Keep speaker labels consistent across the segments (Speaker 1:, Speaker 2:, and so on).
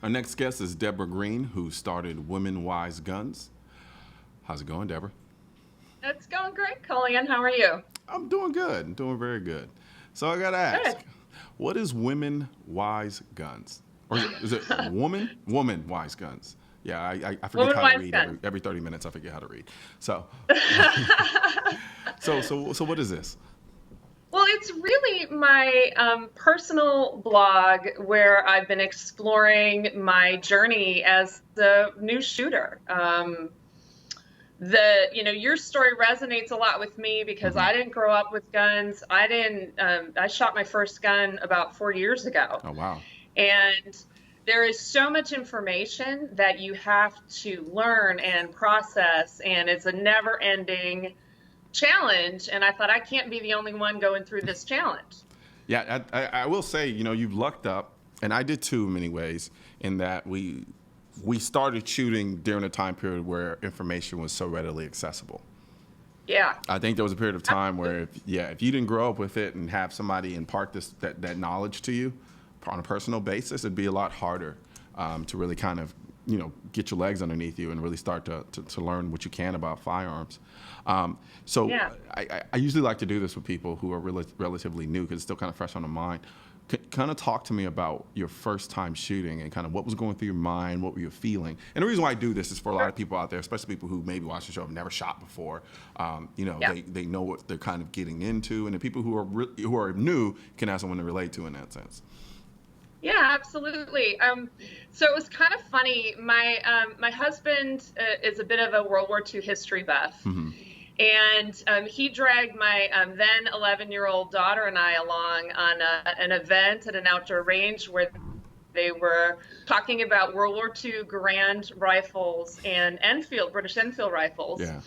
Speaker 1: Our next guest is Deborah Green, who started Women Wise Guns. How's it going, Deborah?
Speaker 2: It's going great, Colleen. How are you?
Speaker 1: I'm doing good. I'm doing very good. So I got to
Speaker 2: Good.
Speaker 1: ask, what is Women Wise Guns? Or is it Woman Wise Guns? Yeah, I forget
Speaker 2: Woman
Speaker 1: how to
Speaker 2: Wise
Speaker 1: read
Speaker 2: Gun.
Speaker 1: every 30 minutes. I forget how to read. So, so what is this?
Speaker 2: Well, it's really my personal blog where I've been exploring my journey as the new shooter. Your story resonates a lot with me because
Speaker 1: Hmm.
Speaker 2: I didn't grow up with guns. I shot my first gun about 4 years ago.
Speaker 1: Oh, wow.
Speaker 2: And there is so much information that you have to learn and process, and it's a never ending challenge. And I thought, I can't be the only one going through this challenge.
Speaker 1: Yeah, I will say, you've lucked up, and I did too in many ways, in that we started shooting during a time period where information was so readily accessible.
Speaker 2: Yeah,
Speaker 1: I think there was a period of time where,
Speaker 2: absolutely.
Speaker 1: if you didn't grow up with it and have somebody impart that knowledge to you on a personal basis, it'd be a lot harder to really kind of, get your legs underneath you and really start to learn what you can about firearms. So
Speaker 2: Yeah.
Speaker 1: I usually like to do this with people who are relatively new because it's still kind of fresh on the mind. Kind of talk to me about your first time shooting and kind of what was going through your mind, what were you feeling? And the reason why I do this is for a lot
Speaker 2: Sure.
Speaker 1: of people out there, especially people who maybe watch the show have never shot before.
Speaker 2: Yeah.
Speaker 1: They know what they're kind of getting into, and the people who are new can have someone to relate to in that sense.
Speaker 2: Yeah, absolutely. So it was kind of funny. My husband is a bit of a World War II history buff,
Speaker 1: Hmm.
Speaker 2: and he dragged my then 11-year-old daughter and I along on an event at an outdoor range where they were talking about World War II Garand rifles and British Enfield rifles.
Speaker 1: Yeah.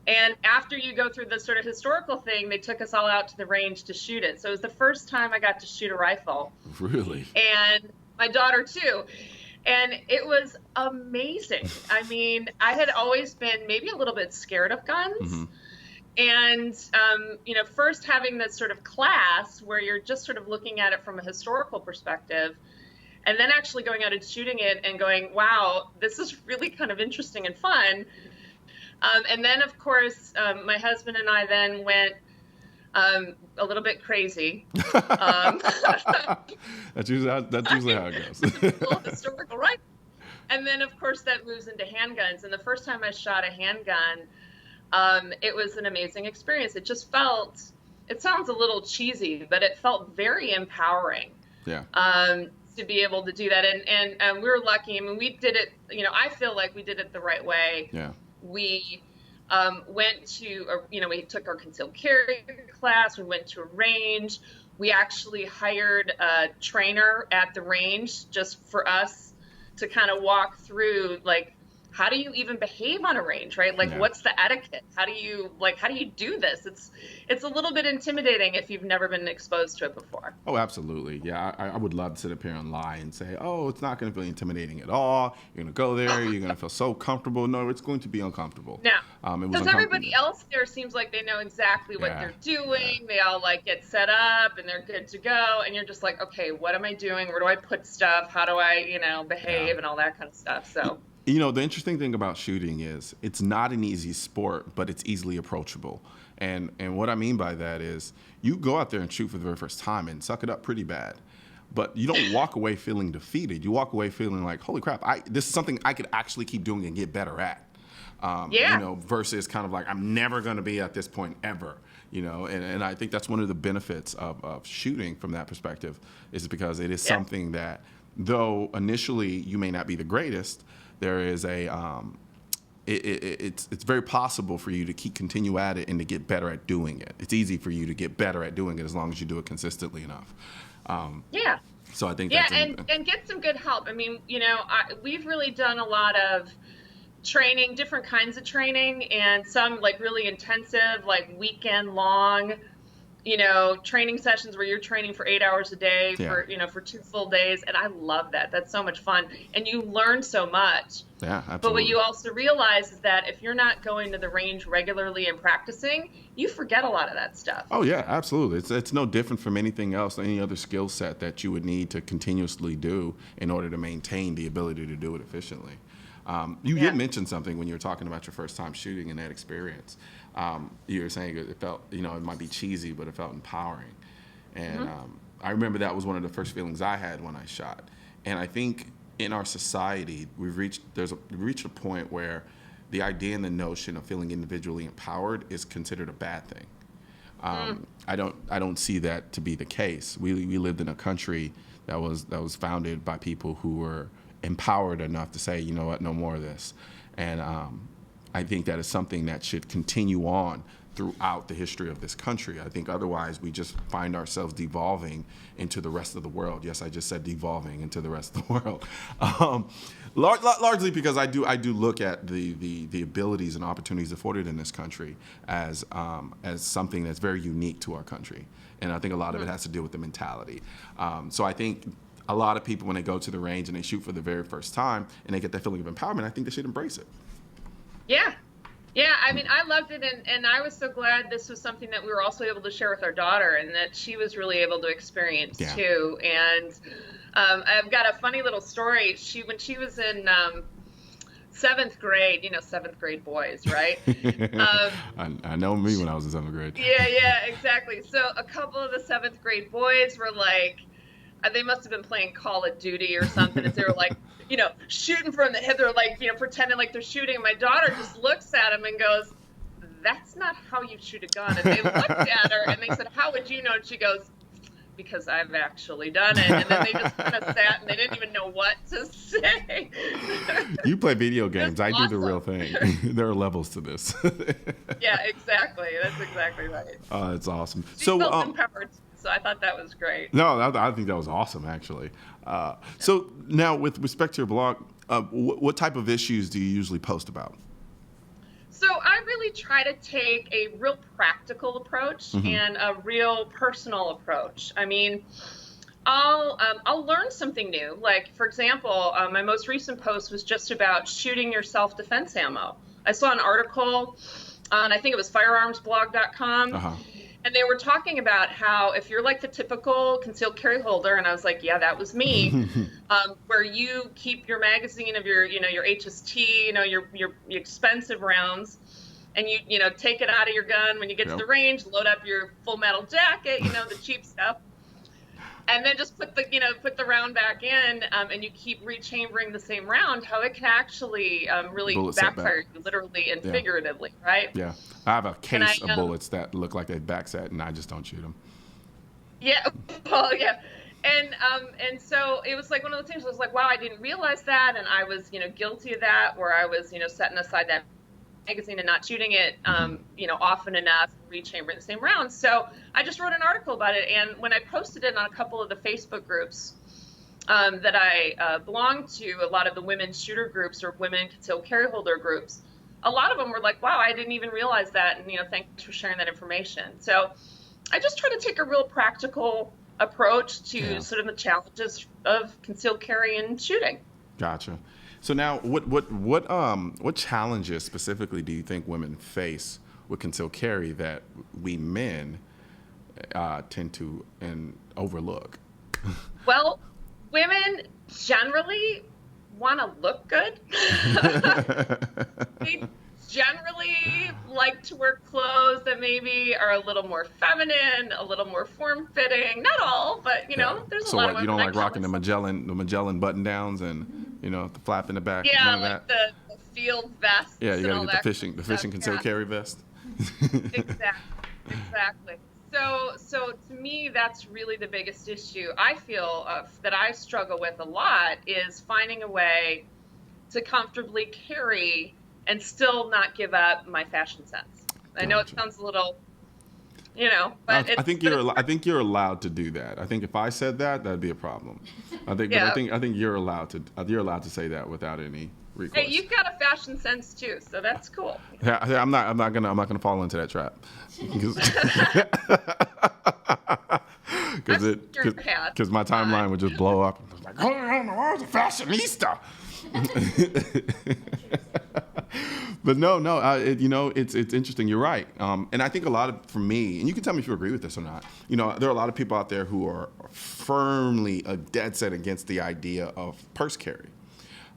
Speaker 2: And after you go through the sort of historical thing, they took us all out to the range to shoot it. So it was the first time I got to shoot a rifle,
Speaker 1: Really.
Speaker 2: and my daughter too. And it was amazing. I mean, I had always been maybe a little bit scared of
Speaker 1: Hmm.
Speaker 2: guns. And, first having this sort of class where you're just sort of looking at it from a historical perspective, and then actually going out and shooting it and going, wow, this is really kind of interesting and fun. And then, of course, my husband and I then went a little bit crazy. Um,
Speaker 1: That's usually how it
Speaker 2: Full
Speaker 1: goes.
Speaker 2: historical, right? And then, of course, that moves into handguns. And the first time I shot a handgun, it was an amazing experience. It sounds a little cheesy, but it felt very empowering
Speaker 1: Yeah.
Speaker 2: to be able to do that. And we were lucky. I mean, we did it, I feel like we did it the right way.
Speaker 1: Yeah.
Speaker 2: We went to, we took our concealed carry class. We went to a range. We actually hired a trainer at the range just for us to kind of walk through, like, how do you even behave on a range, right? Like,
Speaker 1: Yeah.
Speaker 2: what's the etiquette? How do you do this? It's a little bit intimidating if you've never been exposed to it before.
Speaker 1: Oh, absolutely. Yeah, I would love to sit up here and lie and say, oh, it's not going to feel intimidating at all. You're going to go there. You're going to feel so comfortable. No, it's going to be uncomfortable.
Speaker 2: Now,
Speaker 1: It was
Speaker 2: because
Speaker 1: uncomfortable.
Speaker 2: everybody else there seems like they know exactly what
Speaker 1: Yeah.
Speaker 2: they're
Speaker 1: Yeah.
Speaker 2: doing. They all like get set up and they're good to go. And you're just like, okay, what am I doing? Where do I put stuff? How do I,
Speaker 1: Yeah.
Speaker 2: behave and all that kind of stuff. So,
Speaker 1: The interesting thing about shooting is it's not an easy sport, but it's easily approachable. And what I mean by that is you go out there and shoot for the very first time and suck it up pretty bad. But you don't walk away feeling defeated. You walk away feeling like, holy crap, this is something I could actually keep doing and get better at.
Speaker 2: yeah,
Speaker 1: Versus kind of like, I'm never going to be at this point ever. And I think that's one of the benefits of shooting from that perspective is because it is
Speaker 2: yeah,
Speaker 1: something that, though initially you may not be the greatest, there is it's very possible for you to continue at it and to get better at doing it. It's easy for you to get better at doing it as long as you do it consistently enough. Um,
Speaker 2: yeah.
Speaker 1: so I think
Speaker 2: Yeah,
Speaker 1: that's
Speaker 2: and get some good help. I mean, we've really done a lot of training, different kinds of training, and some like really intensive, like weekend long training sessions where you're training for 8 hours a day
Speaker 1: Yeah.
Speaker 2: for 2 full days. And I love that. That's so much fun. And you learn so much.
Speaker 1: Yeah,
Speaker 2: But what
Speaker 1: absolutely.
Speaker 2: you also realize is that if you're not going to the range regularly and practicing, you forget a lot of that stuff.
Speaker 1: Oh yeah, absolutely. It's no different from anything else, any other skill set that you would need to continuously do in order to maintain the ability to do it efficiently. You
Speaker 2: Yeah.
Speaker 1: did mention something when you were talking about your first time shooting and that experience. You were saying it felt, it might be cheesy, but it felt empowering. And
Speaker 2: Hmm.
Speaker 1: I remember that was one of the first feelings I had when I shot. And I think in our society, we've reached a point where the idea and the notion of feeling individually empowered is considered a bad thing.
Speaker 2: Mm.
Speaker 1: I don't see that to be the case. We lived in a country that was founded by people who were empowered enough to say, you know what, no more of this. And I think that is something that should continue on throughout the history of this country. I think otherwise we just find ourselves devolving into the rest of the world. Yes, I just said devolving into the rest of the world. Largely because I do look at the abilities and opportunities afforded in this country as something that's very unique to our country. And I think a lot of it has to do with the mentality. So I think a lot of people, when they go to the range and they shoot for the very first time and they get that feeling of empowerment, I think they should embrace it.
Speaker 2: Yeah. Yeah, I mean, I loved it, and I was so glad this was something that we were also able to share with our daughter, and that she was really able to experience
Speaker 1: Yeah.
Speaker 2: too. And I've got a funny little story. When she was in seventh grade, seventh grade boys, right?
Speaker 1: I know me when I was in seventh grade.
Speaker 2: Yeah, exactly. So a couple of the seventh grade boys were like, they must have been playing Call of Duty or something. And they were like, shooting from the hip. They're like, pretending like they're shooting. And my daughter just looks at him and goes, "That's not how you shoot a gun." And they looked at her and they said, "How would you know?" And she goes, "Because I've actually done it." And then they just kind of sat and they didn't even know what to say.
Speaker 1: You play video games.
Speaker 2: That's
Speaker 1: I do the real
Speaker 2: awesome.
Speaker 1: thing. There are levels to this.
Speaker 2: Yeah, exactly. That's exactly right.
Speaker 1: That's awesome.
Speaker 2: She
Speaker 1: So,
Speaker 2: felt empowered, so I thought that was great.
Speaker 1: no, I think that was awesome, actually. So now, with respect to your blog, what type of issues do you usually post about?
Speaker 2: So I really try to take a real practical approach
Speaker 1: Hmm.
Speaker 2: and a real personal approach. I mean, I'll learn something new. Like, for example, my most recent post was just about shooting your self-defense ammo. I saw an article on, I think it was firearmsblog.com,
Speaker 1: Uh-huh.
Speaker 2: and they were talking about how if you're like the typical concealed carry holder, and I was like, yeah, that was me, where you keep your magazine of your HST, your expensive rounds, and you take it out of your gun when you get to
Speaker 1: Yep.
Speaker 2: the range, load up your full metal jacket, the cheap stuff, and then just put the round back in, and you keep rechambering the same round. How it can actually really
Speaker 1: Bullet setback.
Speaker 2: backfire you, literally and
Speaker 1: Yeah.
Speaker 2: figuratively, right?
Speaker 1: Yeah. I have a
Speaker 2: And
Speaker 1: case of bullets that look like they backset, and I just don't shoot them.
Speaker 2: Yeah, well, yeah. And so it was like one of those things. I was like, wow, I didn't realize that, and I was guilty of that, where I was setting aside that magazine and not shooting it often enough, rechambering the same rounds. So I just wrote an article about it, and when I posted it on a couple of the Facebook groups that I belong to, a lot of the women shooter groups or women concealed carry holder groups, a lot of them were like, wow, I didn't even realize that, and thanks for sharing that information. So I just try to take a real practical approach to
Speaker 1: Yeah.
Speaker 2: sort of the challenges of concealed carry and shooting.
Speaker 1: Gotcha. So now, what challenges specifically do you think women face with concealed carry that we men tend to overlook?
Speaker 2: Well, women generally want to look good. They generally like to wear clothes that maybe are a little more feminine, a little more form-fitting. Not all, but
Speaker 1: Yeah.
Speaker 2: there's
Speaker 1: So
Speaker 2: a lot
Speaker 1: what,
Speaker 2: of
Speaker 1: you
Speaker 2: women
Speaker 1: don't
Speaker 2: that
Speaker 1: like
Speaker 2: count
Speaker 1: rocking the
Speaker 2: myself.
Speaker 1: Magellan button downs and the flap in the back,
Speaker 2: Yeah,
Speaker 1: none of
Speaker 2: like
Speaker 1: that.
Speaker 2: the field vests
Speaker 1: Yeah, you
Speaker 2: and
Speaker 1: gotta
Speaker 2: all
Speaker 1: get the
Speaker 2: that
Speaker 1: fishing
Speaker 2: kind of
Speaker 1: fishing
Speaker 2: stuff.
Speaker 1: concealed
Speaker 2: Yeah.
Speaker 1: carry vest.
Speaker 2: Exactly. So to me, that's really the biggest issue I feel that I struggle with a lot is finding a way to comfortably carry and still not give up my fashion sense. I know it
Speaker 1: Gotcha.
Speaker 2: sounds a little, but
Speaker 1: I think
Speaker 2: it's
Speaker 1: I think you're allowed to do that. I think if I said that, that'd be a problem. I think, but
Speaker 2: yeah.
Speaker 1: I think you're allowed to say that without any
Speaker 2: Hey, you've got a fashion sense too, so that's cool.
Speaker 1: Yeah, I'm not gonna fall into that trap. Because my timeline would just blow up. I was like, oh, I was a fashionista. But no, it's interesting. You're right, and I think a lot of, for me, and you can tell me if you agree with this or not. There are a lot of people out there who are firmly a dead set against the idea of purse carry.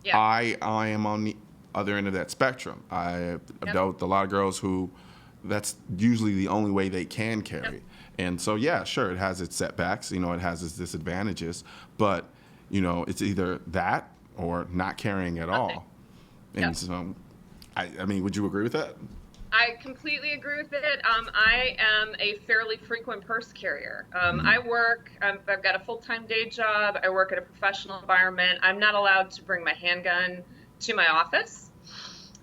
Speaker 2: Yeah.
Speaker 1: I am on the other end of that spectrum. I've dealt with a lot of girls who that's usually the only way they can carry.
Speaker 2: Yep.
Speaker 1: And so, yeah, sure, it has its setbacks, it has its disadvantages, but, it's either that or not carrying at all. And so, I mean, would you agree with that?
Speaker 2: I completely agree with it. I am a fairly frequent purse carrier. I work, I've got a full-time day job. I work at a professional environment. I'm not allowed to bring my handgun to my office.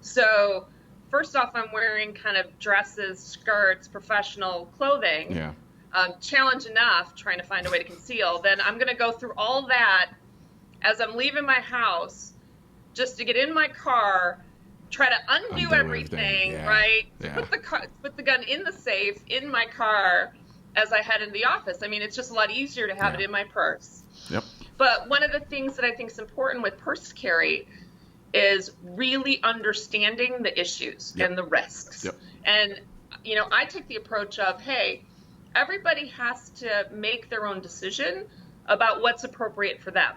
Speaker 2: So first off, I'm wearing kind of dresses, skirts, professional clothing.
Speaker 1: Yeah.
Speaker 2: Challenge enough trying to find a way to conceal. Then I'm going to go through all that as I'm leaving my house just to get in my car, try to undo everything, right?
Speaker 1: Yeah.
Speaker 2: Put the gun in the safe in my car as I head into the office. I mean, it's just a lot easier to have it in my purse.
Speaker 1: Yep.
Speaker 2: But one of the things that I think is important with purse carry is really understanding the issues and the risks.
Speaker 1: Yep.
Speaker 2: And, I take the approach of, hey, everybody has to make their own decision about what's appropriate for them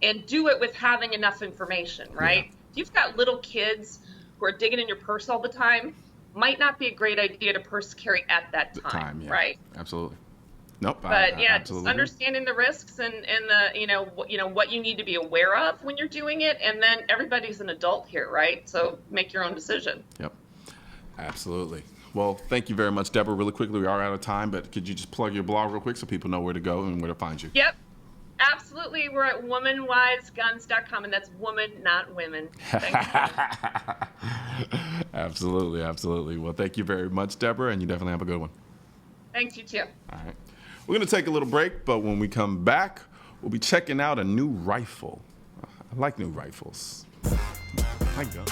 Speaker 2: and do it with having enough information, right? If you've got little kids who are digging in your purse all the time, might not be a great idea to purse carry at that time, right?
Speaker 1: Absolutely. Nope.
Speaker 2: But just understanding the risks and the what you need to be aware of when you're doing it, and then everybody's an adult here, right? So make your own decision.
Speaker 1: Yep. Absolutely. Well, thank you very much, Deborah. Really quickly, we are out of time, but could you just plug your blog real quick so people know where to go and where to find you?
Speaker 2: Yep. Absolutely. We're at womanwiseguns.com, and that's woman, not women.
Speaker 1: Absolutely. Absolutely. Well, thank you very much, Deborah, and you definitely have a good one.
Speaker 2: Thanks, you too.
Speaker 1: All right. We're going to take a little break, but when we come back, we'll be checking out a new rifle. I like new rifles. I like guns.